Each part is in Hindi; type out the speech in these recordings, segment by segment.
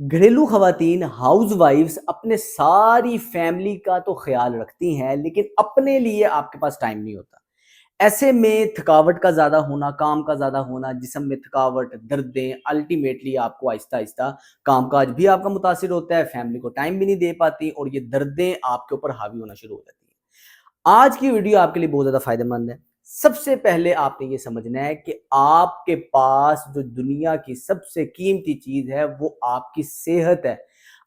घरेलू खवातीन हाउस वाइफ्स अपने सारी फैमिली का तो ख्याल रखती हैं, लेकिन अपने लिए आपके पास टाइम नहीं होता। ऐसे में थकावट का ज़्यादा होना, काम का ज़्यादा होना, जिस्म में थकावट, दर्दें, अल्टीमेटली आपको आहिस्ता-आहिस्ता कामकाज भी आपका मुतासिर होता है, फैमिली को टाइम भी नहीं दे पाती और ये दर्दें आपके ऊपर हावी होना शुरू हो जाती हैं। आज की वीडियो आपके लिए बहुत ज़्यादा फ़ायदेमंद है। सबसे पहले आपने ये समझना है कि आपके पास जो दुनिया की सबसे कीमती चीज़ है, वो आपकी सेहत है।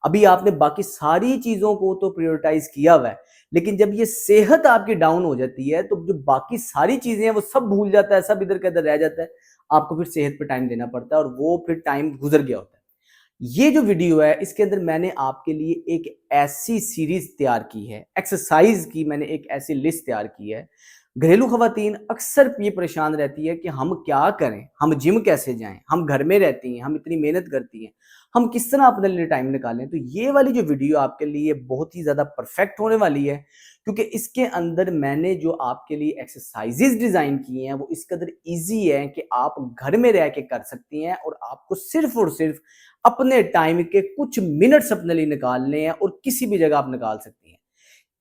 अभी आपने बाकी सारी चीज़ों को तो प्रायोरिटाइज़ किया हुआ है, लेकिन जब ये सेहत आपकी डाउन हो जाती है, तो जो बाकी सारी चीज़ें हैं, वो सब भूल जाता है, सब इधर का इधर रह जाता है। आपको फिर सेहत पे टाइम देना पड़ता है और वो फिर टाइम गुज़र गया होता है। ये जो वीडियो है, इसके अंदर मैंने आपके लिए एक ऐसी सीरीज तैयार की है, एक्सरसाइज की मैंने एक ऐसी लिस्ट तैयार की है। घरेलू खवातीन अक्सर ये परेशान रहती है कि हम क्या करें, हम जिम कैसे जाएं, हम घर में रहती हैं, हम इतनी मेहनत करती हैं, हम किस तरह अपने लिए टाइम निकालें। तो ये वाली जो वीडियो आपके लिए बहुत ही ज़्यादा परफेक्ट होने वाली है, क्योंकि इसके अंदर मैंने जो आपके लिए एक्सरसाइजेज डिज़ाइन किए हैं, वो इस कदर ईजी है कि आप घर में रह के कर सकती हैं और आपको सिर्फ और सिर्फ अपने टाइम के कुछ मिनट्स अपने लिए निकालने हैं और किसी भी जगह आप निकाल सकती हैं।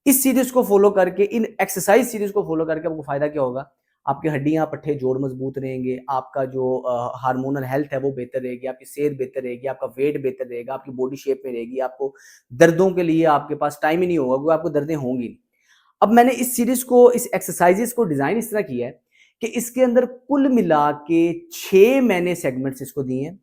इस सीरीज को फॉलो करके, इन एक्सरसाइज सीरीज को फॉलो करके आपको फायदा क्या होगा? आपकी हड्डियां, पट्टे, जोड़ मजबूत रहेंगे, आपका जो हार्मोनल हेल्थ है वो बेहतर रहेगी, आपकी सेहत बेहतर रहेगी, आपका वेट बेहतर रहेगा, आपकी बॉडी शेप में रहेगी, आपको दर्दों के लिए आपके पास टाइम ही नहीं होगा क्योंकि आपको दर्दें होंगी नहीं। अब मैंने इस सीरीज को, इस एक्सरसाइजेस को डिजाइन इस तरह किया है कि इसके अंदर कुल मिला के 6 मैंने सेगमेंट्स इसको दिए हैं।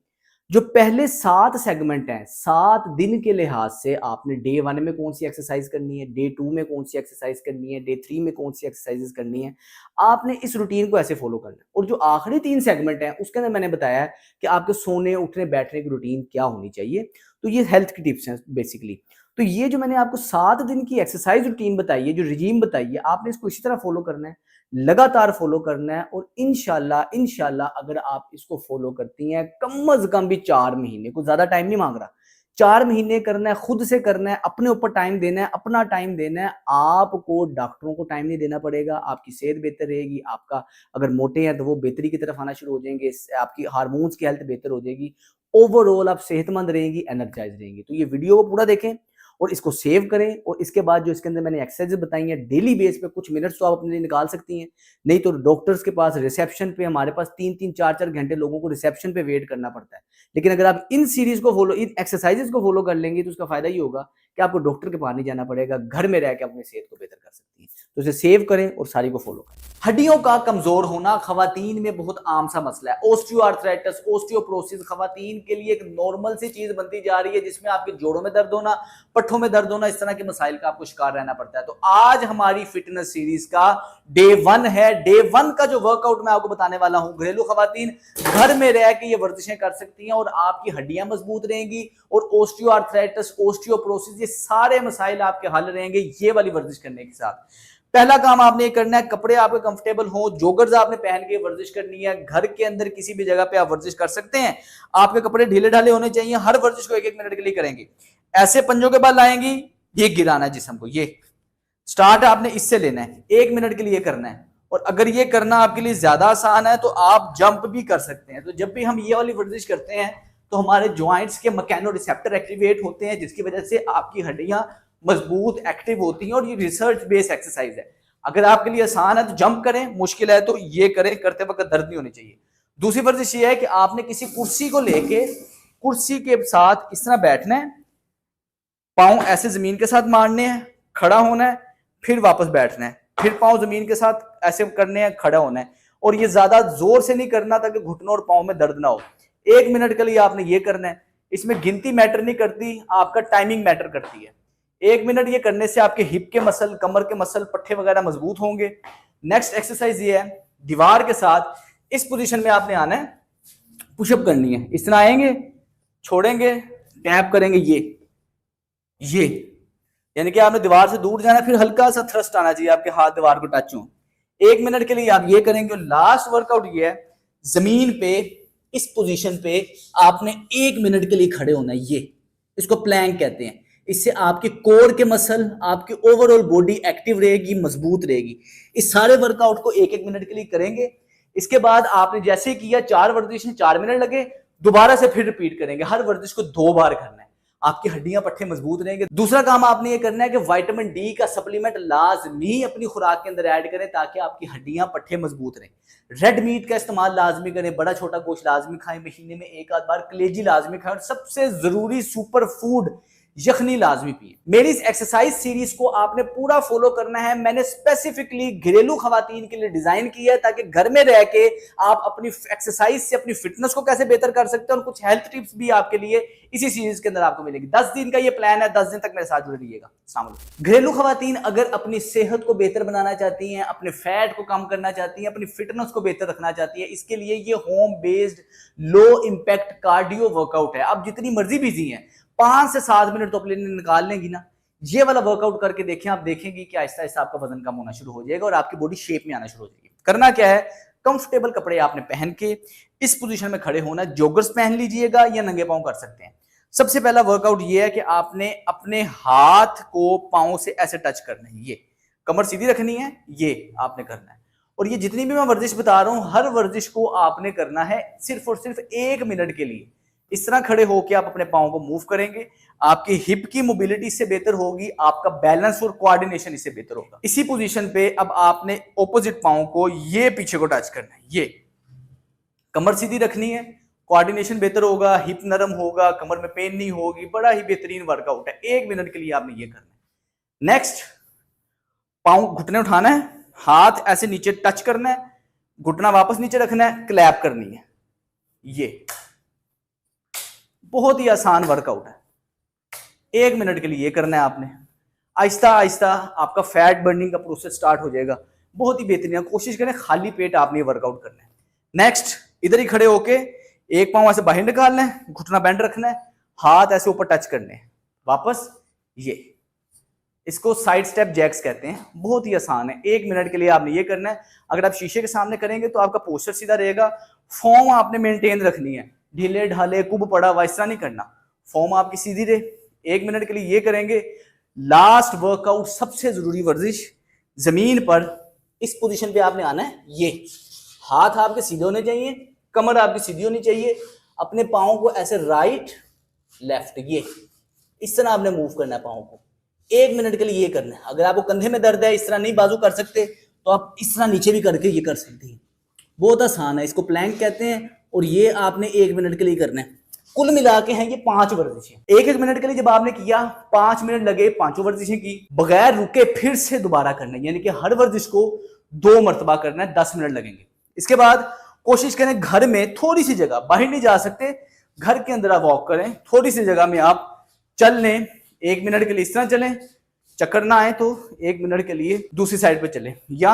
जो पहले 7 सेगमेंट हैं, 7 दिन के लिहाज से आपने डे 1 में कौन सी एक्सरसाइज करनी है, डे 2 में कौन सी एक्सरसाइज करनी है, डे 3 में कौन सी एक्सरसाइजेज करनी है, आपने इस रूटीन को ऐसे फॉलो करना है। और जो आखिरी 3 सेगमेंट हैं, उसके अंदर मैंने बताया है कि आपके सोने, उठने, बैठने की रूटीन क्या होनी चाहिए। तो ये हेल्थ की टिप्स हैं बेसिकली। तो ये जो मैंने आपको 7 दिन की एक्सरसाइज रूटीन बताई है, जो रिजीम बताई है, आपने इसको इसी तरह फॉलो करना है, लगातार फॉलो करना है और इंशाल्लाह इंशाल्लाह अगर आप इसको फॉलो करती हैं, कम अज कम भी 4 महीने, कुछ ज्यादा टाइम नहीं मांग रहा, 4 महीने करना है, खुद से करना है, अपने ऊपर टाइम देना है, अपना टाइम देना है। आपको डॉक्टरों को टाइम नहीं देना पड़ेगा, आपकी सेहत बेहतर रहेगी, आपका अगर मोटे हैं तो वो बेहतरी की तरफ आना शुरू हो जाएंगे, आपकी हार्मोन्स की हेल्थ बेहतर हो जाएगी, ओवरऑल आप सेहतमंद रहेंगी, एनर्जाइज रहेंगी। तो ये वीडियो को पूरा देखें और इसको सेव करें और इसके बाद जो इसके अंदर मैंने एक्सरसाइज बताई हैं, डेली बेस पे कुछ मिनट्स तो आप अपने लिए निकाल सकती हैं। नहीं तो डॉक्टर्स के पास रिसेप्शन पे हमारे पास 3-3 4-4 घंटे लोगों को रिसेप्शन पे वेट करना पड़ता है। लेकिन अगर आप इन सीरीज को फॉलो, इन एक्सरसाइजेज को फॉलो कर लेंगे तो उसका फायदा ये होगा कि आपको डॉक्टर के पास नहीं जाना पड़ेगा, घर में रह के अपनी सेहत को बेहतर कर सकती हैं। तो इसे सेव करें और सारी को फॉलो करें। हड्डियों का कमजोर होना खवातीन में बहुत आम सा मसला है। ओस्टियोआर्थराइटिस, ओस्टियोप्रोसिस खवातीन के लिए एक नॉर्मल सी चीज बनती जा रही है, जिसमें आपके जोड़ों में दर्द होना, पट्ठों में दर्द होना, इस तरह के मसाइल का आपको शिकार रहना पड़ता है। तो आज हमारी फिटनेस सीरीज का डे 1 है। डे 1 का जो वर्कआउट मैं आपको बताने वाला हूं, घरेलू खवातीन घर में रह के ये वर्जिशें कर सकती हैं और आपकी हड्डियां मजबूत रहेंगी और ओस्टियोआर्थराइटिस, ओस्टियोप्रोसिस, ये सारे मसाइल आपके हल रहेंगे ये वाली वर्जिश करने के साथ। पहला काम आपने ये करना है, कपड़े आपके कंफर्टेबल हो, जोगर्स आपने पहन के वर्जिश करनी है। घर के अंदर किसी भी जगह पे आप वर्जिश कर सकते हैं। आपके कपड़े ढीले ढाले होने चाहिए। हर वर्जिश को 1-1 मिनट के लिए करेंगे। ऐसे पंजों के बाद लाएंगी, ये गिराना है जिस्म को, ये स्टार्ट आपने इससे लेना है, 1 मिनट के लिए करना है। और अगर ये करना आपके लिए ज्यादा आसान है तो आप जंप भी कर सकते हैं। तो जब भी हम ये वाली वर्जिश करते हैं तो हमारे जॉइंट्स के मैकेनो रिसेप्टर एक्टिवेट होते हैं, जिसकी वजह से आपकी हड्डियां मजबूत, एक्टिव होती हैं और ये रिसर्च बेस्ड एक्सरसाइज है। अगर आपके लिए आसान है तो जंप करें, मुश्किल है तो ये करें, करते वक्त दर्द नहीं होनी चाहिए। दूसरी वर्जिश ये है कि आपने किसी कुर्सी को लेके, कुर्सी के साथ इस तरह बैठना है, पांव ऐसे जमीन के साथ मारने हैं, खड़ा होना है, फिर वापस बैठना है, फिर पांव जमीन के साथ ऐसे करने हैं, खड़ा होना है। और ये ज्यादा जोर से नहीं करना ताकि घुटनों और पांव में दर्द ना हो। 1 मिनट के लिए आपने ये करना है। इसमें गिनती मैटर नहीं करती, आपका टाइमिंग मैटर करती है। 1 मिनट ये करने से आपके हिप के मसल, कमर के मसल, पट्टे वगैरह मजबूत होंगे। नेक्स्ट एक्सरसाइज ये है, दीवार के साथ इस पोजीशन में आपने आना है, पुशअप करनी है। इस तरह आएंगे, छोड़ेंगे, टैप करेंगे, ये यानी कि आपने दीवार से दूर जाना है, फिर हल्का सा थ्रस्ट आना चाहिए, आपके हाथ दीवार को टच हो। 1 मिनट के लिए आप ये करेंगे। और लास्ट वर्कआउट ये है, जमीन पे इस पोजीशन पे आपने 1 मिनट के लिए खड़े होना है। ये इसको प्लैंक कहते हैं। इससे आपके कोर के मसल, आपकी ओवरऑल बॉडी एक्टिव रहेगी, मजबूत रहेगी। इस सारे वर्कआउट को 1-1 मिनट के लिए करेंगे। इसके बाद आपने जैसे किया, 4 वर्जिशें, 4 मिनट लगे, दोबारा से फिर रिपीट करेंगे। हर वर्जिश को 2 बार करना है, आपकी हड्डियां पट्टे मजबूत रहेंगे। दूसरा काम आपने ये करना है कि विटामिन डी का सप्लीमेंट लाजमी अपनी खुराक के अंदर ऐड करें ताकि आपकी हड्डियां पट्टे मजबूत रहें। रेड मीट का इस्तेमाल लाजमी करें, बड़ा छोटा गोश्त लाजमी खाएं, महीने में 1 आध बार कलेजी लाजमी खाएं, और सबसे जरूरी सुपर फूड यखनी लाजमी पिए। मेरी इस एक्सरसाइज सीरीज को आपने पूरा फॉलो करना है। मैंने स्पेसिफिकली घरेलू खवातीन के लिए डिजाइन किया है ताकि घर में रह के आप अपनी एक्सरसाइज से अपनी फिटनेस को कैसे बेहतर कर सकते हैं, और कुछ हेल्थ टिप्स भी आपके लिए इसी सीरीज के अंदर आपको मिलेगी। 10 दिन का ये प्लान है, 10 दिन तक मेरे साथ जुड़े रहिएगा। अस्सलाम वालेकुम। घरेलू खवातीन अगर अपनी सेहत को बेहतर बनाना चाहती हैं, अपने फैट को कम करना चाहती हैं, अपनी फिटनेस को बेहतर रखना चाहती है, इसके लिए ये होम बेस्ड लो इंपैक्ट कार्डियो वर्कआउट है। आप जितनी मर्जी बिजी हैं, 5 से 7 मिनट तो अपने लिए निकाल लेंगी ना, ये वाला वर्कआउट करके देखें, आप देखेंगे कि आहिस्ता आहिस्ता आपका वजन कम होना शुरू हो जाएगा और आपकी बॉडी शेप में आना शुरू हो जाएगी। करना क्या है, कंफर्टेबल कपड़े आपने पहन के इस पोजीशन में खड़े होना। जॉगर्स पहन लीजिएगा या नंगे पांव कर सकते हैं। सबसे पहला वर्कआउट ये है कि आपने अपने हाथ को पांव से ऐसे टच करना है, ये कमर सीधी रखनी है, ये आपने करना है। और ये जितनी भी मैं वर्जिश बता रहा हूं, हर वर्जिश को आपने करना है सिर्फ और सिर्फ 1 मिनट के लिए। इस तरह खड़े होकर आप अपने पांव को मूव करेंगे, आपकी हिप की मोबिलिटी से बेहतर होगी, आपका बैलेंस और कोऑर्डिनेशन इससे बेहतर होगा। इसी पोजीशन पे अब आपने ऑपोजिट पांव को ये पीछे को टच करना है, ये कमर सीधी रखनी है, कोऑर्डिनेशन बेहतर होगा, हिप नरम होगा, कमर में पेन नहीं होगी। बड़ा ही बेहतरीन वर्कआउट है, 1 मिनट के लिए आपने ये करना है। नेक्स्ट, पांव घुटने उठाना है, हाथ ऐसे नीचे टच करना है, घुटना वापस नीचे रखना है, क्लैप करनी है। ये बहुत ही आसान वर्कआउट है, 1 मिनट के लिए ये करना है आपने। आहिस्ता आहिस्ता आपका फैट बर्निंग का प्रोसेस स्टार्ट हो जाएगा। बहुत ही बेहतरीन, कोशिश करें खाली पेट आपने ये वर्कआउट करना है। नेक्स्ट, इधर ही खड़े होके एक पांव ऐसे बाहर निकालना है, घुटना बैंड रखना है, हाथ ऐसे ऊपर टच करने हैं, वापस ये, इसको साइड स्टेप जैक्स कहते हैं। बहुत ही आसान है, 1 मिनट के लिए आपने ये करना है। अगर आप शीशे के सामने करेंगे तो आपका पोस्चर सीधा रहेगा। फॉर्म आपने मेंटेन रखनी है, ढीले ढाले कुब पड़ा हुआ इस तरह नहीं करना, फॉर्म आपकी सीधी रहे। 1 मिनट के लिए ये करेंगे। लास्ट वर्कआउट, सबसे जरूरी वर्जिश, जमीन पर इस पोजीशन पे आपने आना है। ये हाथ आपके सीधे होने चाहिए, कमर आपकी सीधी होनी चाहिए, अपने पाँव को ऐसे राइट लेफ्ट ये इस तरह आपने मूव करना है पाँव को। 1 मिनट के लिए ये करना है। अगर आपको कंधे में दर्द है, इस तरह नहीं बाजू कर सकते, तो आप इस तरह नीचे भी करके ये कर सकते हैं। बहुत आसान है, इसको प्लैंक कहते हैं, और ये आपने 1 मिनट के लिए करना है। कुल मिला के हैं ये 5 वर्जिशें। 1-1 मिनट के लिए जब आपने किया, 5 मिनट लगे, 5 वर्जिशें की, बगैर रुके फिर से दोबारा करना है, यानी कि हर वर्जिश को 2 मरतबा करना है, 10 मिनट लगेंगे। इसके बाद कोशिश करें घर में थोड़ी सी जगह, बाहर नहीं जा सकते, घर के अंदर आप वॉक करें, थोड़ी सी जगह में आप चल लें। 1 मिनट के लिए इस तरह चलें, चक्कर ना आए तो 1 मिनट के लिए दूसरी साइड पे चलें, या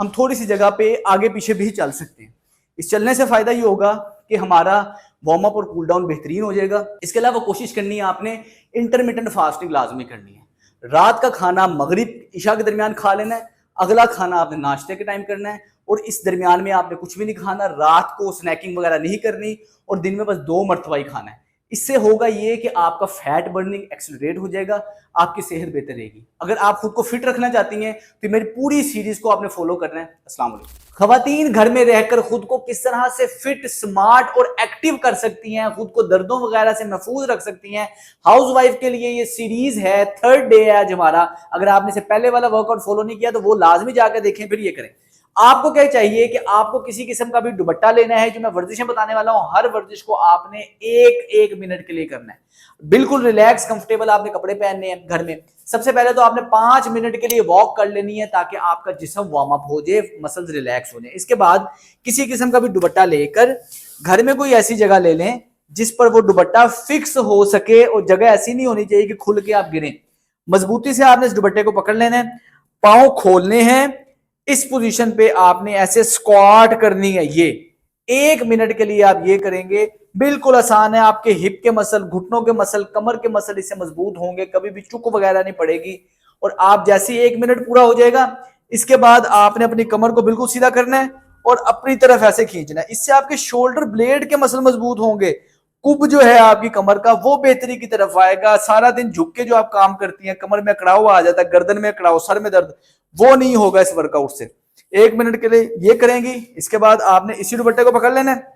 हम थोड़ी सी जगह पे आगे पीछे भी चल सकते हैं। इस चलने से फायदा ये होगा कि हमारा वार्म अप और कूल डाउन बेहतरीन हो जाएगा। इसके अलावा कोशिश करनी है आपने इंटरमिटेंट फास्टिंग लाजमी करनी है। रात का खाना मगरिब इशा के दरमियान खा लेना है, अगला खाना आपने नाश्ते के टाइम करना है, और इस दरमियान में आपने कुछ भी नहीं खाना। रात को स्नैकिंग वगैरह नहीं करनी, और दिन में बस 2 मरतबा ही खाना है। इससे होगा ये कि आपका फैट बर्निंग एक्सेलरेट हो जाएगा, आपकी सेहत बेहतर रहेगी। अगर आप खुद को फिट रखना चाहती हैं तो मेरी पूरी सीरीज को आपने फॉलो करना है। अस्सलाम वालेकुम। खवातीन घर में रहकर खुद को किस तरह से फिट, स्मार्ट और एक्टिव कर सकती हैं, खुद को दर्दों वगैरह से महफूज रख सकती हैं, हाउस वाइफ के लिए ये सीरीज है। 3rd डे है आज हमारा। अगर आपने से पहले वाला वर्कआउट फॉलो नहीं किया तो वो लाजमी जाकर देखें, फिर ये करें। आपको क्या चाहिए कि आपको किसी किस्म का भी दुपट्टा लेना है। जो मैं वर्जिशें बताने वाला हूं, हर वर्जिश को आपने 1-1 मिनट के लिए करना है। बिल्कुल रिलैक्स कंफर्टेबल आपने कपड़े पहनने हैं। घर में सबसे पहले तो आपने 5 मिनट के लिए वॉक कर लेनी है ताकि आपका जिस्म वार्म अप हो जाए, मसल्स रिलैक्स हो जाए। इसके बाद किसी किस्म का भी दुपट्टा लेकर घर में कोई ऐसी जगह ले लें जिस पर वो दुपट्टा फिक्स हो सके, और जगह ऐसी नहीं होनी चाहिए कि खुल के आप गिरें। मजबूती से आपने इस दुपट्टे को पकड़ लेना है, पांव खोलने हैं, इस पोजीशन पे आपने ऐसे स्क्वाट करनी है। ये 1 मिनट के लिए आप ये करेंगे। बिल्कुल आसान है, आपके हिप के मसल, घुटनों के मसल, कमर के मसल इससे मजबूत होंगे, कभी भी चुक वगैरह नहीं पड़ेगी। और आप जैसे ही 1 मिनट पूरा हो जाएगा, इसके बाद आपने अपनी कमर को बिल्कुल सीधा करना है और अपनी तरफ ऐसे खींचना है। इससे आपके शोल्डर ब्लेड के मसल मजबूत होंगे, कुब जो है आपकी कमर का वो बेहतरी की तरफ आएगा। सारा दिन झुक के जो आप काम करती हैं, कमर में अकड़ाव आ जाता है, गर्दन में अकड़ाव, सर में दर्द, वो नहीं होगा इस वर्कआउट से। 1 मिनट के लिए ये करेंगी। इसके बाद आपने इसी दुपट्टे को पकड़ लेना है,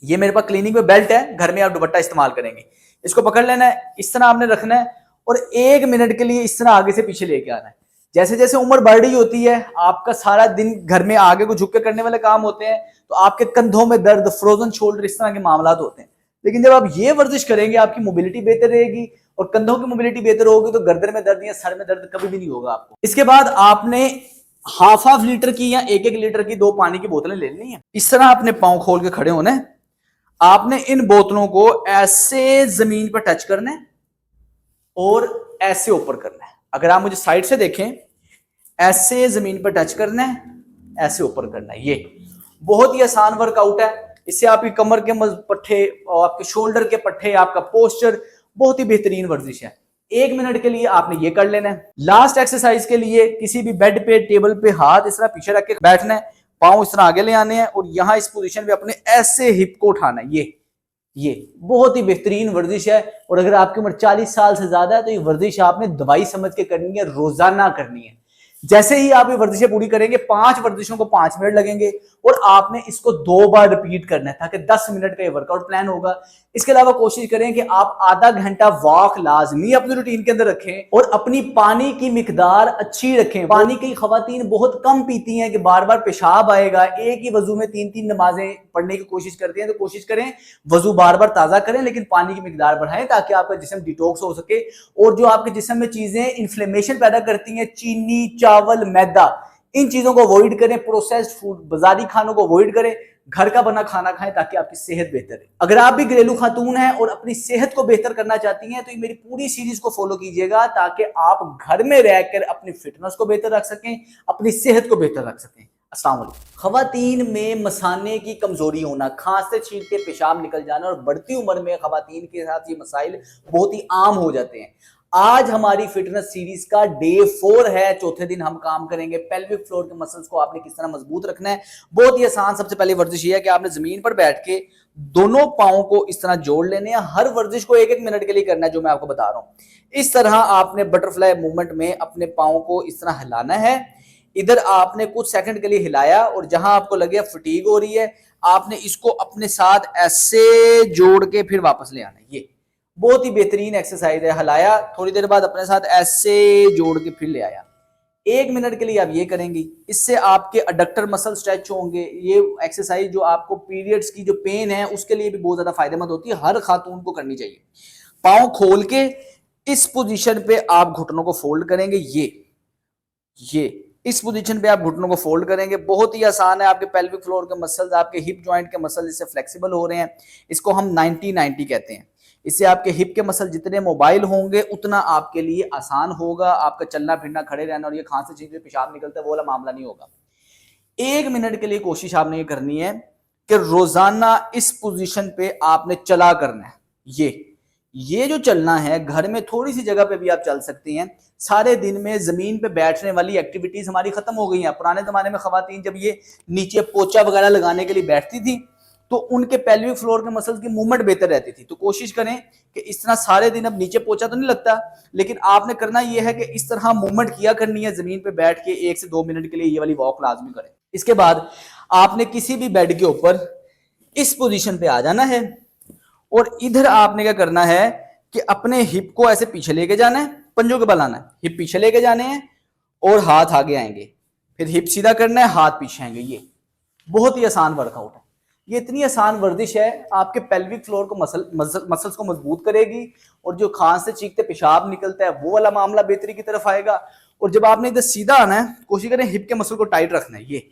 ये मेरे पास क्लीनिंग में बेल्ट है, घर में आप दुपट्टा इस्तेमाल करेंगे। इसको पकड़ लेना है, इस तरह आपने रखना है और 1 मिनट के लिए इस तरह आगे से पीछे लेके आना है। जैसे जैसे उम्र बढ़ रही होती है, आपका सारा दिन घर में आगे को झुक के करने वाले काम होते हैं, तो आपके कंधों में दर्द, फ्रोजन शोल्डर, इस तरह के मामला होते हैं। लेकिन जब आप ये वर्जिश करेंगे, आपकी मोबिलिटी बेहतर रहेगी और कंधों की मोबिलिटी बेहतर होगी, तो गर्दन में दर्द या सर में दर्द कभी भी नहीं होगा आपको। इसके बाद आपने हाफ लीटर की या 1-1 लीटर की 2 पानी की बोतलें ले लेनी है। इस तरह आपने पांव खोल के खड़े होना है। आपने इन बोतलों को ऐसे जमीन पर टच करना है और ऐसे ऊपर करना है। अगर आप मुझे साइड से देखें, ऐसे जमीन पर टच करना है, ऐसे ऊपर करना है। ये बहुत ही आसान वर्कआउट है। इससे आपकी कमर के पट्टे और आपके शोल्डर के पट्टे, आपका पोस्चर, बहुत ही बेहतरीन वर्जिश है। 1 मिनट के लिए आपने ये कर लेना है। लास्ट एक्सरसाइज के लिए किसी भी बेड पे, टेबल पे हाथ इस तरह पीछे रख के बैठना है, पांव इस तरह आगे ले आने हैं और यहां इस पोजीशन पे अपने ऐसे हिप को उठाना है। ये बहुत ही बेहतरीन वर्जिश है। और अगर आपकी उम्र 40 साल से ज्यादा है तो ये वर्जिश आपने दवाई समझ के करनी है, रोजाना करनी है। जैसे ही आप ये वर्जिशें पूरी करेंगे, 5 वर्जिशों को 5 मिनट लगेंगे और आपने इसको 2 बार रिपीट करना है ताकि 10 मिनट का ये वर्कआउट प्लान होगा। इसके अलावा कोशिश करें कि आप आधा घंटा वॉक लाजमी अपनी रूटीन के अंदर रखें और अपनी पानी की मिकदार अच्छी रखें। पानी की खवातीन बहुत कम पीती हैं कि बार बार पेशाब आएगा, एक ही वजू में 3-3 नमाजें पढ़ने की कोशिश करती हैं। तो कोशिश करें वजू बार बार ताजा करें, लेकिन पानी की मिकदार बढ़ाएं ताकि आपका जिस्म डिटॉक्स हो सके। और जो आपके जिस्म में चीजें इन्फ्लेमेशन पैदा करती हैं, चीनी, चावल, मैदा, इन चीजों को अवॉइड करें। प्रोसेस्ड फूड, बाजारी खानों को अवॉइड करें, घर का बना खाना खाएं ताकि आपकी सेहत बेहतर है। अगर आप भी घरेलू खातून हैं और अपनी सेहत को बेहतर करना चाहती हैं तो ये मेरी पूरी सीरीज को फॉलो कीजिएगा ताकि आप घर में रहकर अपनी फिटनेस को बेहतर रख सकें, अपनी सेहत को बेहतर रख सकें। अस्सलाम वालेकुम। खवातीन में मसाने की कमजोरी होना, खांसते छींकते पेशाब निकल जाना और बढ़ती उम्र में खवातीन के साथ ये मसाइल बहुत ही आम हो जाते हैं। आज हमारी फिटनेस सीरीज का डे 4 है। चौथे दिन हम काम करेंगे पेल्विक फ्लोर के मसल्स को आपने किस तरह मजबूत रखना है। बहुत ही आसान। सबसे पहले वर्जिश ये है कि आपने जमीन पर बैठ के दोनों पांवों को इस तरह जोड़ लेने हैं। हर वर्जिश को 1-1 मिनट के लिए करना है, जो मैं आपको बता रहा हूं। इस तरह आपने बटरफ्लाई मूवमेंट में अपने पांवों को इस तरह हिलाना है। इधर आपने कुछ सेकंड के लिए हिलाया और जहां आपको लगे फटीग हो रही है, आपने इसको अपने साथ ऐसे जोड़ के फिर वापस ले आना है। ये बहुत ही बेहतरीन एक्सरसाइज है। हिलाया, थोड़ी देर बाद अपने साथ ऐसे जोड़ के फिर ले आया। 1 मिनट के लिए आप ये करेंगे, इससे आपके अडक्टर मसल स्ट्रेच होंगे। ये एक्सरसाइज जो आपको पीरियड्स की जो पेन है उसके लिए भी बहुत ज्यादा फायदेमंद होती है, हर खातून को करनी चाहिए। पांव खोल के इस पोजीशन पे आप घुटनों को फोल्ड करेंगे। ये इस पोजीशन पे आप घुटनों को फोल्ड करेंगे। बहुत ही आसान है। आपके पेल्विक फ्लोर के मसल्स, आपके हिप जॉइंट के मसल्स इससे फ्लेक्सिबल हो रहे हैं। इसको हम 90-90 कहते हैं। इससे आपके हिप के मसल जितने मोबाइल होंगे उतना आपके लिए आसान होगा। आपका चलना फिरना, खड़े रहना और ये खांसते छींकते पेशाब निकलता है वो वाला मामला नहीं होगा। 1 मिनट के लिए कोशिश आपने ये करनी है कि रोजाना इस पोजीशन पे आपने चला करना है। ये जो चलना है, घर में थोड़ी सी जगह पे भी आप चल सकती हैं। सारे दिन में जमीन पे बैठने वाली एक्टिविटीज हमारी खत्म हो गई हैं। पुराने जमाने में खवातीन जब ये नीचे पोचा वगैरह लगाने के लिए बैठती थी तो उनके पेल्विक फ्लोर के मसल्स की मूवमेंट बेहतर रहती थी। तो कोशिश करें कि इस तरह सारे दिन, अब नीचे पोचा तो नहीं लगता, लेकिन आपने करना यह है कि इस तरह मूवमेंट किया करनी है। जमीन पे बैठ के 1 से 2 मिनट के लिए ये वाली वॉक लाजमी करें। इसके बाद आपने किसी भी बेड के ऊपर इस पोजीशन पे आ जाना है और इधर आपने क्या करना है कि अपने हिप को ऐसे पीछे लेके जाना है, पंजों के बल आना है, हिप पीछे लेके जाने हैं और हाथ आगे आएंगे। फिर हिप सीधा करना है, हाथ पीछे आएंगे। ये बहुत ही आसान वर्कआउट है। ये इतनी आसान वर्जिश है, आपके पेल्विक फ्लोर को मसल्स को मजबूत करेगी और जो खांसते चीखते पेशाब निकलता है वो वाला मामला बेहतरी की तरफ आएगा। और जब आपने इधर सीधा आना है, कोशिश करें हिप के मसल को टाइट रखना है। ये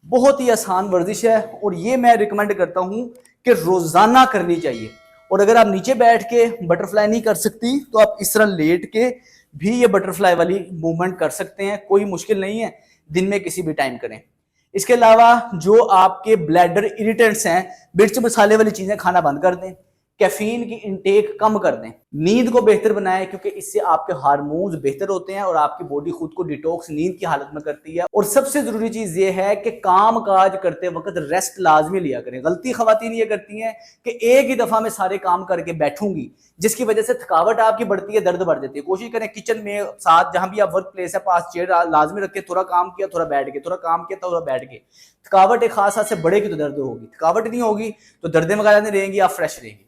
बहुत ही आसान वर्जिश है और ये मैं रिकमेंड करता हूं कि रोजाना करनी चाहिए। और अगर आप नीचे बैठ के बटरफ्लाई नहीं कर सकती तो आप इस तरह लेट के भी ये बटरफ्लाई वाली मूवमेंट कर सकते हैं, कोई मुश्किल नहीं है। दिन में किसी भी टाइम करें। इसके अलावा जो आपके ब्लैडर इरिटेंट्स हैं, मिर्च मसाले वाली चीजें खाना बंद कर दें। कैफीन की इंटेक कम कर दें, नींद को बेहतर बनाएं क्योंकि इससे आपके हार्मोन्स बेहतर होते हैं और आपकी बॉडी खुद को डिटॉक्स नींद की हालत में करती है। और सबसे जरूरी चीज ये है कि काम काज करते वक्त रेस्ट लाजमी लिया करें। गलती खवातीन ये करती हैं कि एक ही दफा में सारे काम करके बैठूंगी, जिसकी वजह से थकावट आपकी बढ़ती है, दर्द बढ़ जाती है। कोशिश करें किचन में साथ जहां भी आप वर्क प्लेस है पास चेयर लाजमी रखें, थोड़ा काम किया थोड़ा बैठ गए, थोड़ा काम किया थोड़ा बैठ गए। थकावट एक खास हद से बढ़ेगी तो दर्द होगी, थकावट नहीं होगी तो दर्द वगैरह नहीं रहेंगी, आप फ्रेश रहेंगी।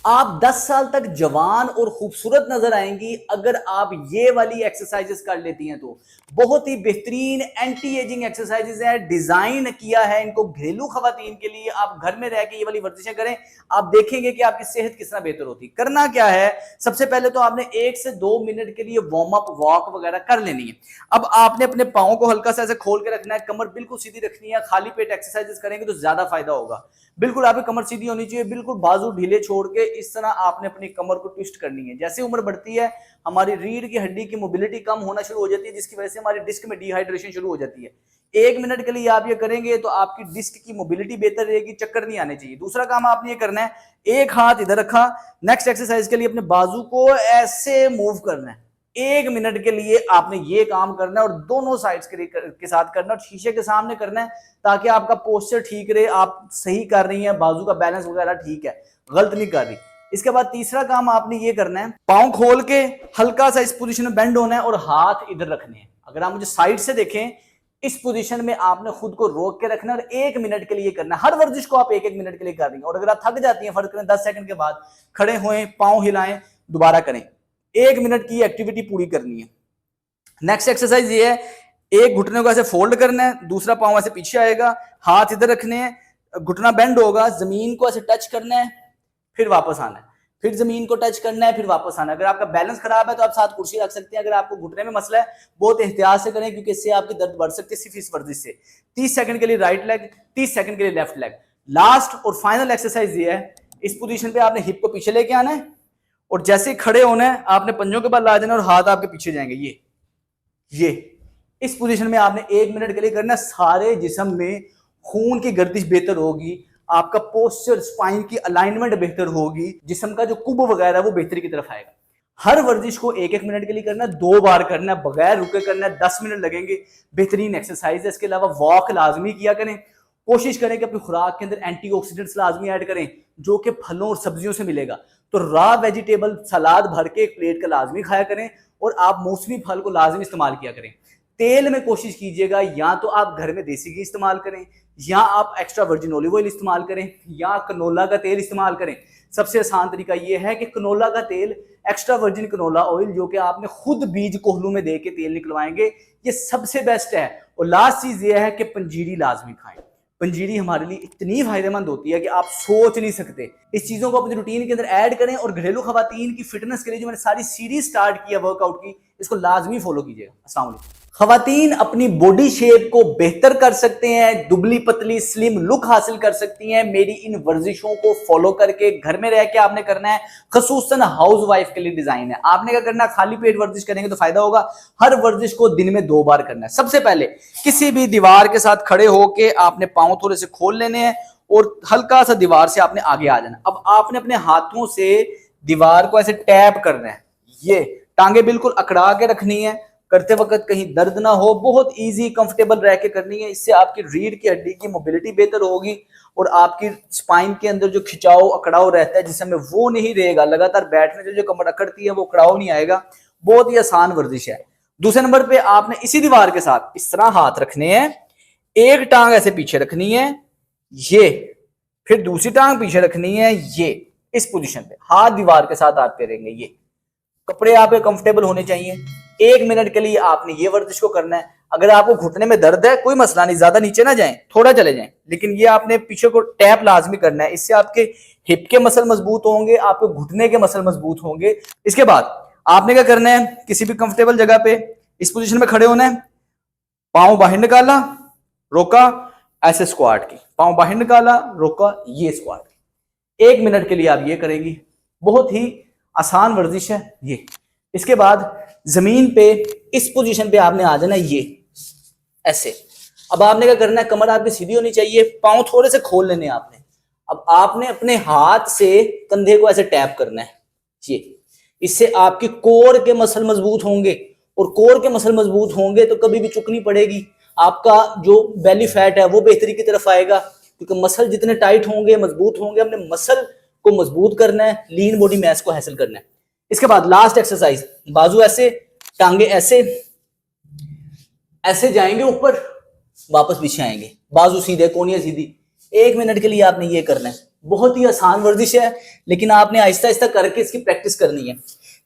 आप 10 साल तक जवान और खूबसूरत नजर आएंगी अगर आप ये वाली एक्सरसाइजेस कर लेती हैं। तो बहुत ही बेहतरीन एंटी एजिंग एक्सरसाइजेस है, डिजाइन किया है इनको घरेलू खवातीन के लिए। आप घर में रह के ये वाली वर्जिशें करें, आप देखेंगे कि आपकी सेहत किस तरह बेहतर होती है। करना क्या है, सबसे पहले तो आपने 1 से 2 मिनट के लिए वार्म अप वॉक वगैरह कर लेनी है। अब आपने अपने पाँव को हल्का सा ऐसे खोल के रखना है, कमर बिल्कुल सीधी रखनी है। खाली पेट एक्सरसाइजेस करेंगे तो ज्यादा फायदा होगा। बिल्कुल आपकी कमर सीधी होनी चाहिए, बिल्कुल बाजू ढीले छोड़ के इस तरह आपने अपनी कमर को ट्विस्ट करनी है। जैसे उम्र बढ़ती है हमारी रीढ़ की हड्डी की मोबिलिटी कम होना शुरू हो जाती है, जिसकी वजह से हमारी डिस्क में डिहाइड्रेशन शुरू हो जाती है। 1 मिनट के लिए आप ये करेंगे तो आपकी डिस्क की मोबिलिटी बेहतर रहेगी, चक्कर नहीं आने चाहिए। दूसरा काम आपने ये करना है, एक हाथ इधर रखा, नेक्स्ट एक्सरसाइज के लिए अपने बाजू को ऐसे मूव करना है। 1 मिनट के लिए आपने ये काम करना है और दोनों साइड्स के साथ करना है और शीशे के सामने करना है ताकि आपका पोस्चर ठीक रहे, आप सही कर रही हैं, बाजू का बैलेंस वगैरह ठीक है, गलत नहीं कर रही। इसके बाद तीसरा काम आपने ये करना है, पाँव खोल के हल्का सा इस पोजीशन में बेंड होना है और हाथ इधर रखने हैं। अगर आप मुझे साइड से देखें, इस पोजीशन में आपने खुद को रोक के रखना है और 1 मिनट के लिए करना है। हर वर्जिश को आप 1-1 मिनट के लिए कर रही हैं और अगर आप थक जाती हैं फर्क करें 10 सेकंड के बाद खड़े हुए, पाँव हिलाएं, दोबारा करें। 1 मिनट की एक्टिविटी पूरी करनी है। नेक्स्ट एक्सरसाइज ये है, एक घुटने को ऐसे फोल्ड करना है, दूसरा पाँव ऐसे पीछे आएगा, हाथ इधर रखने हैं, घुटना बेंड होगा, जमीन को ऐसे टच करना है, फिर वापस आना है, फिर जमीन को टच करना है, फिर वापस आना है। अगर आपका बैलेंस खराब है तो आप साथ कुर्सी रख सकते हैं। अगर आपको घुटने में मसला है बहुत एहतियात से करें क्योंकि इससे आपकी दर्द बढ़ सकती है सिर्फ इस वर्जिश से। 30 सेकंड के लिए राइट लेग, 30 सेकंड के लिए लेफ्ट लेग। लास्ट और फाइनल एक्सरसाइज ये है, इस पोजीशन पे आपने हिप को पीछे लेके आना है और जैसे खड़े होना है आपने पंजों के बल ला देना और हाथ आपके पीछे जाएंगे। ये इस पोजीशन में आपने 1 मिनट के लिए करना। सारे जिस्म में खून की गर्दिश बेहतर होगी, आपका पोस्चर, स्पाइन की अलाइनमेंट बेहतर होगी, जिस्म का जो कुब वगैरह वो बेहतरी की तरफ आएगा। हर वर्जिश को 1-1 मिनट के लिए करना, 2 बार करना, बगैर रुके करना, 10 मिनट लगेंगे। बेहतरीन एक्सरसाइज है। इसके अलावा वॉक लाजमी किया करें। कोशिश करें कि अपनी खुराक के अंदर एंटीऑक्सीडेंट्स लाजमी ऐड करें जो कि फलों और सब्जियों से मिलेगा। तो रॉ वेजिटेबल सलाद भर के एक प्लेट का लाजमी खाया करें और आप मौसमी फल को लाजमी इस्तेमाल किया करें। तेल में कोशिश कीजिएगा या तो आप घर में देसी घी इस्तेमाल करें या आप एक्स्ट्रा वर्जिन ऑलिव ऑयल इस्तेमाल करें या कनोला का तेल इस्तेमाल करें। सबसे आसान तरीका यह है कि कनोला का तेल, एक्स्ट्रा वर्जिन कनोला ऑयल जो कि आपने खुद बीज कोहलू में दे के तेल निकलवाएंगे, ये सबसे बेस्ट है। और लास्ट चीज ये है कि पंजीरी लाजमी खाएं। पंजीरी हमारे लिए इतनी फायदेमंद होती है कि आप सोच नहीं सकते। इस चीजों को अपनी रूटीन के अंदर ऐड करें और घरेलू खवातीन की फिटनेस के लिए जो मैंने सारी सीरीज स्टार्ट की है वर्कआउट की, इसको लाजमी फॉलो कीजिएगा। अस्सलाम वालेकुम। खवातीन अपनी बॉडी शेप को बेहतर कर सकते हैं, दुबली पतली स्लिम लुक हासिल कर सकती हैं मेरी इन वर्जिशों को फॉलो करके। घर में रह के आपने करना है, खसूसन हाउस वाइफ के लिए डिजाइन है। आपने क्या करना है, खाली पेट वर्जिश करेंगे तो फायदा होगा। हर वर्जिश को दिन में 2 बार करना है। सबसे पहले किसी भी दीवार के साथ खड़े होके आपने पांव थोड़े से खोल लेने हैं और हल्का सा दीवार से आपने आगे आ जाना। अब आपने अपने हाथों से दीवार को ऐसे टैप करना है। ये टांगे बिल्कुल अकड़ा के रखनी है, करते वक्त कहीं दर्द ना हो, बहुत इजी कंफर्टेबल रह के करनी है। इससे आपकी रीढ़ की हड्डी की मोबिलिटी बेहतर होगी और आपकी स्पाइन के अंदर जो खिंचाव अकड़ाव रहता है जिसमें वो नहीं रहेगा। लगातार बैठने से जो कमर अकड़ती है वो अकड़ाव नहीं आएगा। बहुत ही आसान वर्जिश है। दूसरे नंबर पे आपने इसी दीवार के साथ इस तरह हाथ रखने हैं, एक टांग ऐसे पीछे रखनी है, ये फिर दूसरी टांग पीछे रखनी है, ये इस पोजीशन पे हाथ दीवार के साथ आप करेंगे। ये कपड़े आपके कंफर्टेबल होने चाहिए। 1 मिनट के लिए आपने ये वर्जिश को करना है। अगर आपको घुटने में दर्द है कोई मसला नहीं, ज्यादा नीचे ना जाएं, थोड़ा चले जाएं, लेकिन ये आपने पीछे को टैप लाजमी करना है। इससे आपके हिप के मसल मजबूत होंगे, आपके घुटने के मसल मजबूत होंगे। इसके बाद आपने क्या करना है, किसी भी कंफर्टेबल जगह पे इस पोजीशन में खड़े होना है, पांव बाहर निकाला, रोका, ऐसे स्क्वाट की, पांव बाहर निकाला, रोका, ये स्क्वाट। 1 मिनट के लिए आप ये करेंगी। बहुत ही आसान वर्जिश है ये। इसके बाद जमीन पे इस पोजीशन पे आपने आ जाना, ये ऐसे। अब आपने क्या करना है, कमर आपकी सीधी होनी चाहिए, पांव थोड़े से खोल लेने आपने। अब आपने अपने हाथ से कंधे को ऐसे टैप करना है, ये इससे आपके कोर के मसल मजबूत होंगे, और कोर के मसल मजबूत होंगे तो कभी भी चुक नहीं पड़ेगी, आपका जो बेली फैट है वो बेहतरी की तरफ आएगा, क्योंकि मसल जितने टाइट होंगे मजबूत होंगे, हमने मसल को मजबूत करना है, लीन बॉडी मैस को हासिल करना है। इसके बाद लास्ट एक्सरसाइज, बाजू ऐसे, टांगे ऐसे, ऐसे जाएंगे ऊपर, वापस पीछे आएंगे, बाजू सीधे, कोनियां सीधी। 1 मिनट के लिए आपने ये करना है। बहुत ही आसान वर्जिश है, लेकिन आपने आहिस्ता आहिस्ता करके इसकी प्रैक्टिस करनी है।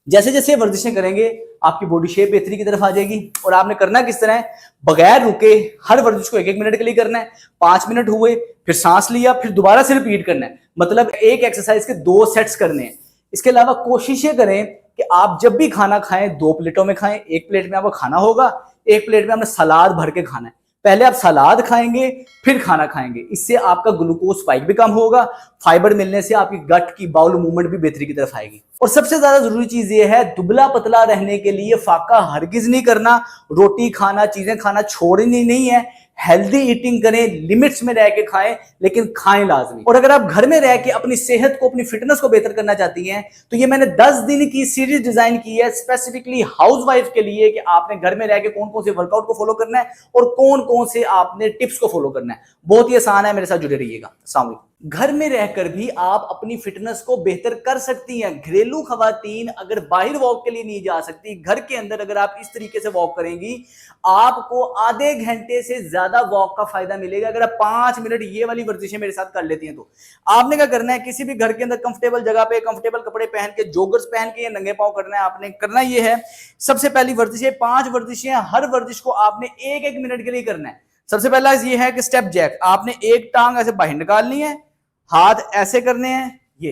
जैसे जैसे वर्जिशें करेंगे आपकी बॉडी शेप बेहतरी की तरफ आ जाएगी। और आपने करना किस तरह है, बगैर रुके हर वर्जिश को 1-1 मिनट के लिए करना है। 5 मिनट हुए, फिर सांस लिया, फिर दोबारा से रिपीट करना है। मतलब एक एक्सरसाइज के 2 सेट्स करने हैं। इसके अलावा कोशिशें करें कि आप जब भी खाना खाएं 2 प्लेटों में खाएं। एक प्लेट में आपको खाना होगा, एक प्लेट में आपने सलाद भर के खाना है। पहले आप सलाद खाएंगे, फिर खाना खाएंगे। इससे आपका ग्लूकोज स्पाइक भी कम होगा, फाइबर मिलने से आपकी गट की बाउल मूवमेंट भी बेहतरी की तरफ आएगी। और सबसे ज्यादा जरूरी चीज ये है, दुबला पतला रहने के लिए फाका हरगिज नहीं करना। रोटी खाना, चीजें खाना छोड़नी नहीं है। हेल्दी ईटिंग करें, लिमिट्स में रह के खाएं, लेकिन खाएं लाजमी। और अगर आप घर में रह के अपनी सेहत को, अपनी फिटनेस को बेहतर करना चाहती हैं, तो ये मैंने 10 दिन की सीरीज डिजाइन की है स्पेसिफिकली हाउसवाइफ के लिए, कि आपने घर में रह के कौन कौन से वर्कआउट को फॉलो करना है और कौन कौन से आपने टिप्स को फॉलो करना है। बहुत ही आसान है, मेरे साथ जुड़े रहिएगा। अस्सलाम वालेकुम। घर में रहकर भी आप अपनी फिटनेस को बेहतर कर सकती हैं। घरेलू खवातीन अगर बाहर वॉक के लिए नहीं जा सकती, घर के अंदर अगर आप इस तरीके से वॉक करेंगी, आपको आधे घंटे से ज्यादा वॉक का फायदा मिलेगा। अगर आप 5 मिनट ये वाली वर्जिशें मेरे साथ कर लेती हैं, तो आपने क्या करना है, किसी भी घर के अंदर कंफर्टेबल जगह पे कंफर्टेबल कपड़े पहन के, जॉगर्स पहन के या नंगे पांव करना है। आपने करना ये है, सबसे पहली वर्जिश है 5 वर्जिशें, हर वर्जिश को आपने 1-1 मिनट के लिए करना है। सबसे पहला ये है कि स्टेप जैक, आपने एक टांग ऐसे बाहर निकालनी है, हाथ ऐसे करने हैं, ये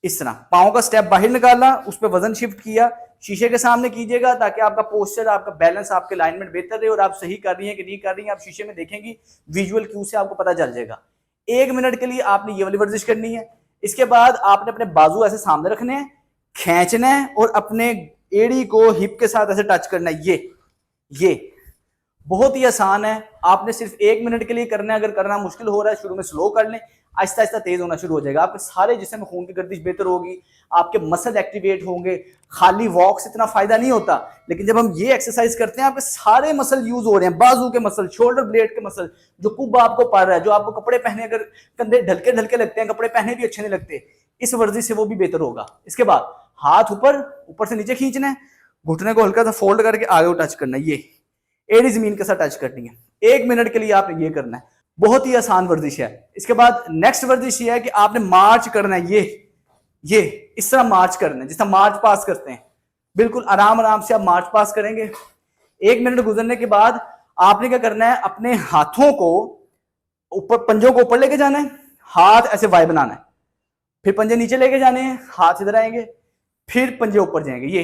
इस तरह पांव का स्टेप बाहर निकाला, उस पर वजन शिफ्ट किया, शीशे के सामने कीजिएगा ताकि आपका पोस्चर, आपका बैलेंस, आपके अलाइनमेंट बेहतर रहे और आप सही कर रही हैं कि नहीं कर रही हैं, आप शीशे में देखेंगी, विजुअल क्यू से आपको पता चल जाएगा। 1 मिनट के लिए आपने ये वाली वर्जिश करनी है। इसके बाद आपने अपने बाजू ऐसे सामने रखने हैं, खींचना है और अपने एड़ी को हिप के साथ ऐसे टच करना है। ये बहुत ही आसान है, आपने सिर्फ 1 मिनट के लिए करना है। अगर करना मुश्किल हो रहा है, शुरू में स्लो कर लें, आहिस्ता आहिस्ता तेज होना शुरू हो जाएगा। आपके सारे जिस्म में खून की गर्दिश बेहतर होगी, आपके मसल एक्टिवेट होंगे। खाली वॉक से इतना फायदा नहीं होता, लेकिन जब हम ये एक्सरसाइज करते हैं, आपके सारे मसल यूज हो रहे हैं, बाजू के मसल, शोल्डर ब्लेड के मसल, जो कुब आपको पड़ रहा है, जो आपको कपड़े पहने अगर कंधे ढलके ढलके लगते हैं, कपड़े पहने भी अच्छे नहीं लगते, इस वर्जिश से वो भी बेहतर होगा। इसके बाद हाथ ऊपर से नीचे खींचना है, घुटने को हल्का सा फोल्ड करके आगे टच करना है, ये एड़ी जमीन के साथ टच करनी है। 1 मिनट के लिए आपने ये करना है। बहुत ही आसान वर्जिश है। इसके बाद नेक्स्ट वर्जिश ये है कि आपने मार्च करना है, ये इस तरह मार्च करना है, जिस तरह मार्च पास करते हैं, बिल्कुल आराम आराम से आप मार्च पास करेंगे। 1 मिनट गुजरने के बाद आपने क्या करना है, अपने हाथों को ऊपर, पंजों को ऊपर लेके जाना है, हाथ ऐसे वाई बनाना है, फिर पंजे नीचे लेके जाने हैं, हाथ इधर आएंगे, फिर पंजे ऊपर जाएंगे, ये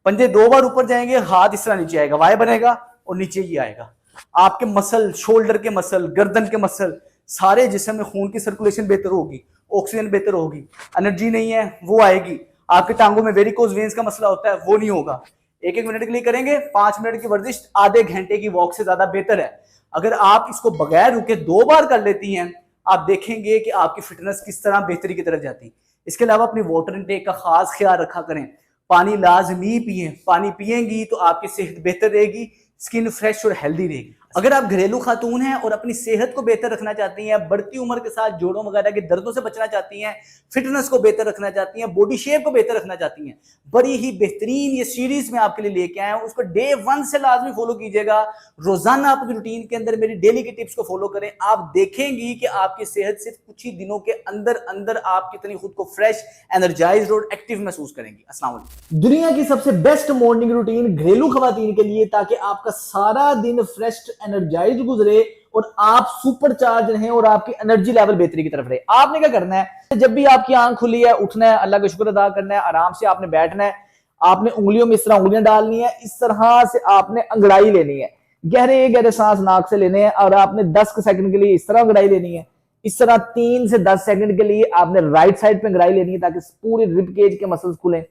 पंजे 2 बार ऊपर जाएंगे, हाथ इस तरह नीचे आएगा, वाई बनेगा और नीचे ये आएगा। आपके मसल, शोल्डर के मसल, गर्दन के मसल, सारे जिस्म में खून की सर्कुलेशन बेहतर होगी, ऑक्सीजन बेहतर होगी। एनर्जी नहीं है वो आएगी। आपके टांगों में वेरिकोज वेन्स का मसला होता है, वो नहीं होगा। 1-1 मिनट के लिए करेंगे। 5 मिनट की वर्जिश आधे घंटे की वॉक से ज्यादा बेहतर है। अगर आप इसको बगैर रुके 2 बार कर लेती हैं, आप देखेंगे कि आपकी फिटनेस किस तरह बेहतरी की तरफ जाती है। इसके अलावा अपनी वाटर इनटेक का खास ख्याल रखा करें, पानी लाजमी पिए, पानी पिएंगी तो आपकी सेहत बेहतर रहेगी, स्किन फ्रेश और हेल्दी रहेगी। अगर आप घरेलू खातून हैं और अपनी सेहत को बेहतर रखना चाहती हैं, बढ़ती उम्र के साथ जोड़ों वगैरह के दर्दों से बचना चाहती हैं, फिटनेस को बेहतर रखना चाहती हैं, बॉडी शेप को बेहतर रखना चाहती हैं, बड़ी ही बेहतरीन ये सीरीज में आपके लिए लेके आया हूं। उसको डे 1 से लाजमी फॉलो कीजिएगा। रोजाना अपनी रूटीन के अंदर मेरी डेली की टिप्स को फॉलो करें। आप देखेंगी कि आपकी सेहत सिर्फ कुछ ही दिनों के अंदर अंदर आप कितनी खुद को फ्रेश, एनर्जाइज्ड और एक्टिव महसूस करेंगी। अस्सलाम वालेकुम। दुनिया की सबसे बेस्ट मॉर्निंग रूटीन घरेलू खवातीन के लिए, ताकि आपका सारा दिन फ्रेश, एनर्जाइज्ड गुजरे और आप सुपर चार्ज रहें और आपकी एनर्जी लेवल बेहतरी की तरफ रहे। आपने क्या करना है, जब भी आपकी आंख खुली है, उठना है, अल्लाह का शुक्र अदा करना है, आराम से आपने बैठना है, आपने उंगलियों में इस तरह उंगलियां डालनी है, इस तरह से आपने अंगड़ाई लेनी है, गहरे गहरे सांस नाक से लेने हैं और आपने 10 सेकंड के लिए इस तरह अंगड़ाई लेनी है। इस तरह 3 से 10 सेकंड के लिए आपने राइट साइड पे अंगड़ाई लेनी है ताकि पूरी रिब केज के मसल्स खुलें।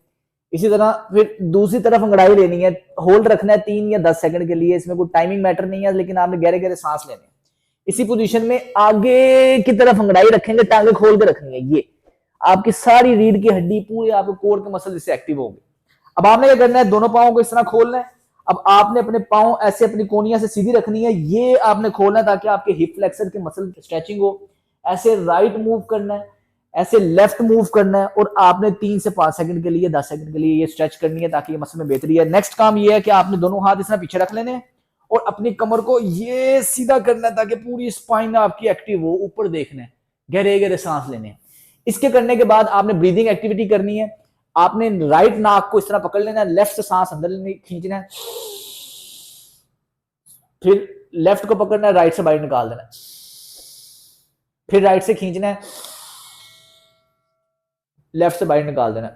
इसी तरह फिर दूसरी तरफ अंगड़ाई लेनी है, होल्ड रखना है 3 या 10 सेकंड के लिए। इसमें कोई टाइमिंग मैटर नहीं है, लेकिन आपने गहरे गहरे सांस लेने हैं। इसी पोजीशन में आगे की तरफ अंगड़ाई रखेंगे, टांगे खोल के रखेंगे, ये आपकी सारी रीढ़ की हड्डी, पूरे आपके कोर के मसल इससे एक्टिव होंगे। अब आपने क्या करना है, दोनों पांवों को इस तरह खोलना है। अब आपने अपने पांव ऐसे अपनी कोनिया से सीधी रखनी है, ये आपने खोलना है ताकि आपके हिप फ्लेक्सर के मसल स्ट्रेचिंग हो। ऐसे राइट मूव करना है, ऐसे लेफ्ट मूव करना है, और आपने 3 से 5 सेकंड के लिए, 10 सेकंड के लिए ये स्ट्रेच करनी है ताकि ये मसल में बेहतरी है। नेक्स्ट काम ये है कि आपने दोनों हाथ इस तरह पीछे रख लेने हैं और अपनी कमर को ये सीधा करना है ताकि पूरी स्पाइन आपकी एक्टिव हो। ऊपर देखना है, गहरे गहरे सांस लेने हैं। इसके करने के बाद आपने ब्रीदिंग एक्टिविटी करनी है। आपने राइट नाक को इस तरह पकड़ लेना है, लेफ्ट से सांस अंदर खींचना है, फिर लेफ्ट को पकड़ना है, राइट से बाहर निकाल देना है, फिर राइट से खींचना है, लेफ्ट से बाहर निकाल देना है।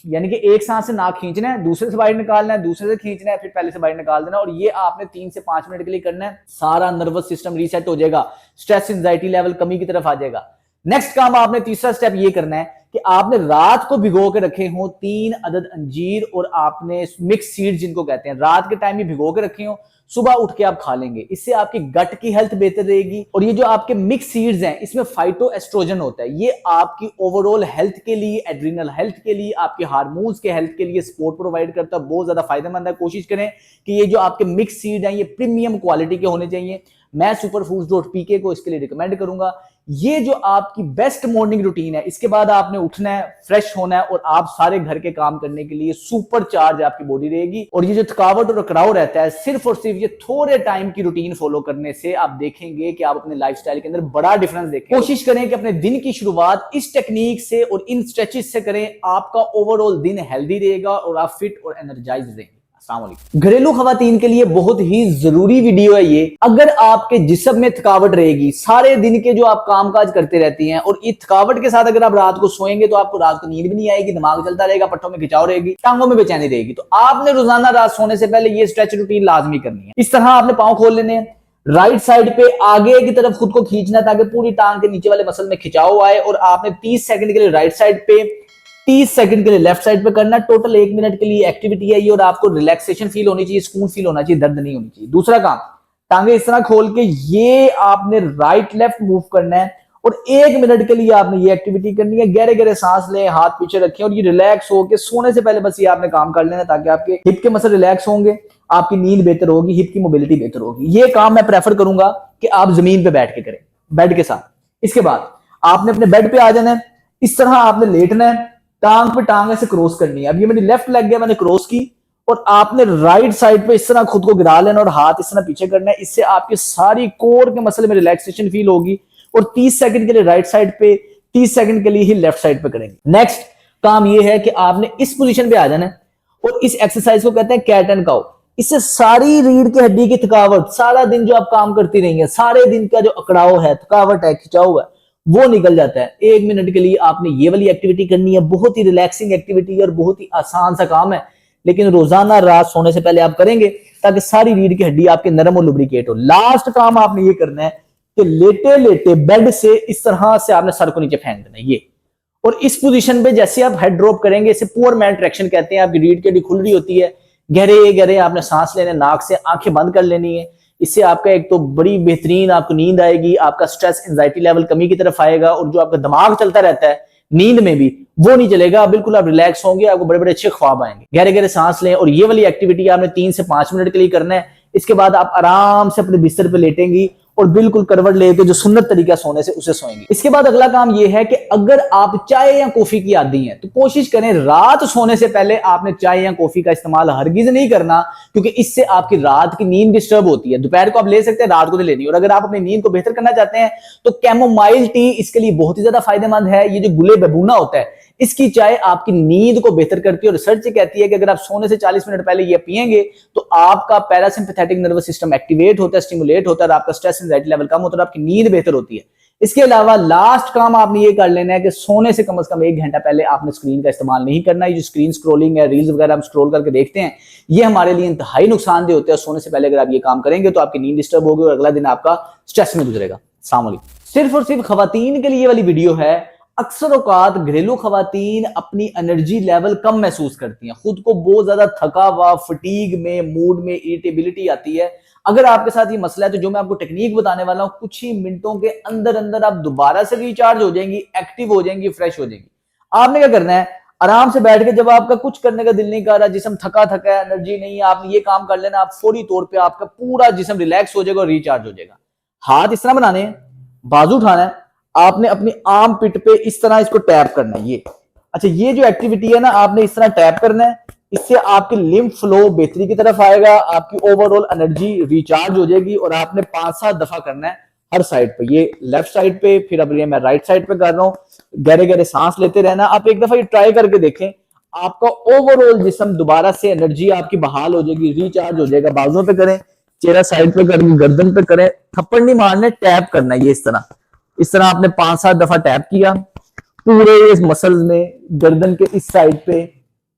यानी कि एक सांस से नाक खींचना है, दूसरे से बाहर निकालना है, दूसरे से खींचना है, फिर पहले से बाहर निकाल देना। और ये आपने 3 से 5 मिनट के लिए करना है। सारा नर्वस सिस्टम रीसेट हो जाएगा, स्ट्रेस एंजाइटी लेवल कमी की तरफ आ जाएगा। नेक्स्ट काम आपने, तीसरा स्टेप ये करना है कि आपने रात को भिगो के रखे हो 3 अदद अंजीर, और आपने मिक्स सीड जिनको कहते हैं, रात के टाइम में भिगो के रखे हो, सुबह उठ के आप खा लेंगे। इससे आपकी गट की हेल्थ बेहतर रहेगी। और ये जो आपके मिक्स सीड्स हैं, इसमें फाइटोएस्ट्रोजन होता है, ये आपकी ओवरऑल हेल्थ के लिए, एड्रिनल हेल्थ के लिए, आपके हार्मोन्स के हेल्थ के लिए सपोर्ट प्रोवाइड करता है, बहुत ज्यादा फायदेमंद है। कोशिश करें कि ये जो आपके मिक्स सीड हैं ये प्रीमियम क्वालिटी के होने चाहिए। मैं superfoods.pk को इसके लिए रिकमेंड करूंगा। ये जो आपकी बेस्ट मॉर्निंग रूटीन है, इसके बाद आपने उठना है, फ्रेश होना है, और आप सारे घर के काम करने के लिए सुपर चार्ज आपकी बॉडी रहेगी। और ये जो थकावट और अकड़ाव रहता है, सिर्फ और सिर्फ ये थोड़े टाइम की रूटीन फॉलो करने से आप देखेंगे कि आप अपने लाइफस्टाइल के अंदर बड़ा डिफरेंस देखें। कोशिश करें कि अपने दिन की शुरुआत इस टेक्निक से और इन स्ट्रेचेस से करें। आपका ओवरऑल दिन हेल्दी रहेगा और आप फिट और एनर्जाइज रहेंगे। घरेलू खवातीन के लिए बहुत ही जरूरी वीडियो है ये। अगर आपके जिस्म में थकावट रहेगी, सारे दिन के जो आप कामकाज करते रहती हैं, और इस थकावट के साथ अगर आप रात को सोएंगे तो आपको रात को नींद भी नहीं आएगी, दिमाग चलता रहेगा, पट्टों में खिंचाव रहेगी, टांगों में बेचैनी रहेगी। तो आपने रोजाना रात सोने से पहले ये स्ट्रेच रूटीन लाजमी करनी है। इस तरह आपने पांव खोल लेने हैं, राइट साइड पे आगे की तरफ खुद को खींचना है ताकि पूरी टांग के नीचे वाले मसल में खिंचाव आए, और आपने 30 सेकंड के लिए राइट साइड पे, 30 सेकंड के लिए लेफ्ट साइड पे करना। टोटल 1 मिनट के लिए एक्टिविटी है ये, और आपको रिलैक्सेशन फील होनी चाहिए, सुकून फील होना चाहिए, दर्द नहीं होनी चाहिए। दूसरा काम, टांगे इस तरह खोल के ये आपने राइट लेफ्ट मूव करना है, और 1 मिनट के लिए आपने ये एक्टिविटी करनी है। गहरे गहरे सांस लें, हाथ पीछे रखें, और ये रिलैक्स होकर सोने से पहले बस ये आपने काम कर लेना ताकि आपके हिप के मसल रिलैक्स होंगे, आपकी नींद बेहतर होगी, हिप की मोबिलिटी बेहतर होगी। ये काम मैं प्रेफर करूंगा कि आप जमीन पे बैठ के करें, बेड के साथ। इसके बाद आपने अपने बेड पे आ जाना है, इस तरह आपने लेटना है, टांग पे टांग ऐसे क्रॉस करनी है। अब ये मेरी लेफ्ट लेग है, मैंने क्रॉस की, और आपने राइट साइड पे इस तरह खुद को गिरा लेना और हाथ इस तरह पीछे करना है। इससे आपकी सारी कोर के मसल में रिलैक्सेशन फील होगी। और 30 सेकंड के लिए राइट साइड पे, 30 सेकंड के लिए ही लेफ्ट साइड पे करेंगे। नेक्स्ट काम ये है कि आपने इस पोजीशन पे आ जाना है, और इस एक्सरसाइज को कहते हैं कैट एंड काउ। इससे सारी रीढ़ की हड्डी की थकावट, सारा दिन जो आप काम करती रहेंगे, सारे दिन का जो अकड़ाव है, थकावट है, खिंचाव है, वो निकल जाता है। 1 मिनट के लिए आपने ये वाली एक्टिविटी करनी है। बहुत ही रिलैक्सिंग एक्टिविटी और बहुत ही आसान सा काम है, लेकिन रोजाना रात सोने से पहले आप करेंगे ताकि सारी रीढ़ की हड्डी आपके नरम और लुब्रिकेट हो। लास्ट काम आपने ये करना है कि लेटे लेटे बेड से इस तरह से आपने सर को नीचे फेंक देना है ये, और इस पोजीशन पे जैसे आप हेड ड्रॉप करेंगे, इसे पुअर मैन ट्रैक्शन कहते हैं। आपकी रीढ़ की हड्डी खुल रही होती है, गहरे गहरे आपने सांस लेने, नाक से आंखें बंद कर लेनी है। इससे आपका एक तो बड़ी बेहतरीन आपको नींद आएगी, आपका स्ट्रेस एंजाइटी लेवल कमी की तरफ आएगा, और जो आपका दिमाग चलता रहता है नींद में भी, वो नहीं चलेगा। बिल्कुल आप रिलैक्स होंगे, आपको बड़े बड़े अच्छे ख्वाब आएंगे। गहरे गहरे सांस लें, और ये वाली एक्टिविटी आपने 3 से 5 मिनट के लिए करना है। इसके बाद आप आराम से अपने बिस्तर पे लेटेंगी और बिल्कुल करवट लेके जो सुन्नत तरीका सोने से उसे सोएंगे। इसके बाद अगला काम यह है कि अगर आप चाय या कॉफी की आदी हैं तो कोशिश करें रात सोने से पहले आपने चाय या कॉफी का इस्तेमाल हरगिज नहीं करना, क्योंकि इससे आपकी रात की नींद डिस्टर्ब होती है। दोपहर को आप ले सकते हैं, रात को नहीं लेनी। और अगर आप अपनी नींद को बेहतर करना चाहते हैं तो कैमोमाइल टी इसके लिए बहुत ही ज्यादा फायदेमंद है। ये जो गुले बबूना होता है, इसकी चाय आपकी नींद को बेहतर करती है, और रिसर्च कहती है कि अगर आप सोने से 40 मिनट पहले ये पिएंगे तो आपका पैरासिम्पैथेटिक नर्वस सिस्टम एक्टिवेट होता है, स्टिमुलेट होता है, और आपका स्ट्रेस एंजाइटी लेवल कम होता है और आपकी नींद बेहतर होती है। इसके अलावा लास्ट काम आपने ये कर लेना है कि सोने से कम 1 घंटा पहले आपने स्क्रीन का इस्तेमाल नहीं करना। ये जो स्क्रीन स्क्रोलिंग है, रील्स वगैरह हम स्क्रोल करके देखते हैं, ये हमारे लिए इंतहाई नुकसानदेह होते हैं। सोने से पहले अगर आप ये काम करेंगे तो आपकी नींद डिस्टर्ब होगी और अगला दिन आपका स्ट्रेस में गुजरेगा। अस्सलाम वालेकुम। सिर्फ और सिर्फ खवातीन के लिए ये वाली वीडियो है। अक्सर औकात घरेलू खवातीन अपनी एनर्जी लेवल कम महसूस करती हैं, खुद को बहुत ज्यादा थका हुआ, फटीग में, मूड में इरिटेबिलिटी आती है। अगर आपके साथ ये मसला है तो जो मैं आपको टेक्निक बताने वाला हूं, कुछ ही मिनटों के अंदर अंदर आप दोबारा से रिचार्ज हो जाएंगी, एक्टिव हो जाएंगी, फ्रेश हो जाएंगी। आपने क्या करना है, आराम से बैठ के, जब आपका कुछ करने का दिल नहीं कर रहा, जिस्म थका थका है, एनर्जी नहीं है, आपने ये काम कर लेना, आप फौरी तौर पे आपका पूरा जिस्म रिलैक्स हो जाएगा और रिचार्ज हो जाएगा। हाथ इस तरह बनाने हैं, बाजू उठाना है, आपने अपनी आर्म पिट पे इस तरह इसको टैप करना है। ये अच्छा, ये जो एक्टिविटी है ना, आपने इस तरह टैप करना है, इससे आपकी लिम्फ फ्लो बेहतरी की तरफ आएगा, आपकी ओवरऑल एनर्जी रिचार्ज हो जाएगी। और आपने 5-7 दफा करना है हर साइड पे, ये लेफ्ट साइड पे, फिर अब ये मैं राइट साइड पे कर रहा हूँ, गहरे गहरे सांस लेते रहना। आप एक दफा ये ट्राई करके देखें, आपका ओवरऑल जिस्म दोबारा से एनर्जी आपकी बहाल हो जाएगी, रिचार्ज हो जाएगा। बाजुओं पे करें, चेहरा साइड पे करें, गर्दन पे करें, थप्पड़ नहीं मारने, टैप करना है। ये इस तरह आपने 5-7 दफा टैप किया पूरे इस मसल्स में, गर्दन के इस साइड पे,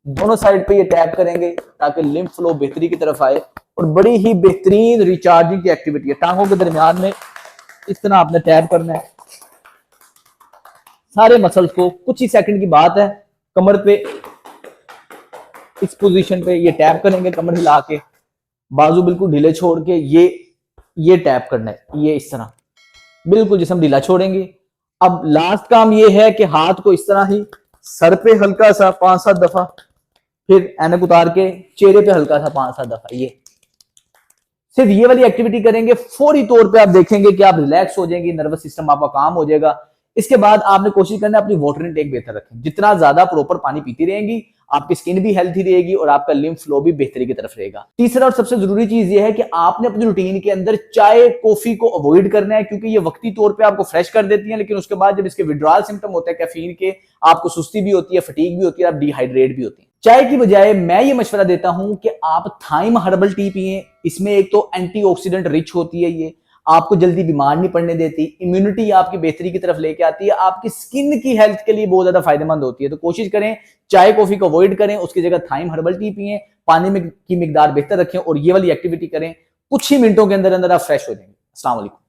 दोनों साइड पे ये टैप करेंगे ताकि लिम्फ फ्लो बेहतरी की तरफ आए। और बड़ी ही बेहतरीन रिचार्जिंग की एक्टिविटी है। टांगों के दरमियान में इस तरह आपने टैप करना है सारे मसल्स को। कुछ ही सेकंड की बात है, कमर पे इस पोजीशन पे ये टैप करेंगे, कमर हिला के, बाजू बिल्कुल ढीले छोड़ के ये टैप करना है। ये इस तरह बिल्कुल जिस्म ढीला छोड़ेंगे। अब लास्ट काम ये है कि हाथ को इस तरह ही सर पे हल्का सा 5-7 दफा, फिर ऐनक उतार के चेहरे पे हल्का सा 5-7 दफा। ये सिर्फ ये वाली एक्टिविटी करेंगे, फौरी तौर पे आप देखेंगे कि आप रिलैक्स हो जाएंगे, नर्वस सिस्टम आपका काम हो जाएगा। इसके बाद आपने कोशिश करना है अपनी वाटर इनटेक बेहतर रखें। जितना ज्यादा प्रॉपर पानी पीती रहेंगी, आपकी स्किन भी हेल्थी रहेगी और आपका लिम्फ फ्लो भी बेहतरी की तरफ रहेगा। तीसरा और सबसे जरूरी चीज ये है कि आपने अपनी रूटीन के अंदर चाय कॉफी को अवॉइड करना है, क्योंकि ये वक्ती तौर पे आपको फ्रेश कर देती है, लेकिन उसके बाद जब इसके विड्रॉल सिम्टम होते हैं कैफीन के, आपको सुस्ती भी होती है, फटीग भी होती है, आप डिहाइड्रेट भी होती है। चाय की बजाय मैं ये मशवरा देता हूं कि आप थाइम हर्बल टी पिए। इसमें एक तो एंटीऑक्सीडेंट रिच होती है, ये आपको जल्दी बीमार नहीं पड़ने देती, इम्यूनिटी आपकी बेहतरी की तरफ लेके आती है, आपकी स्किन की हेल्थ के लिए बहुत ज्यादा फायदेमंद होती है। तो कोशिश करें चाय कॉफी को अवॉइड करें, उसकी जगह थाइम हर्बल टी पिए, पानी में की मिकदार बेहतर रखें और ये वाली एक्टिविटी करें। कुछ ही मिनटों के अंदर अंदर आप फ्रेश हो जाएंगे। अस्सलाम वालेकुम।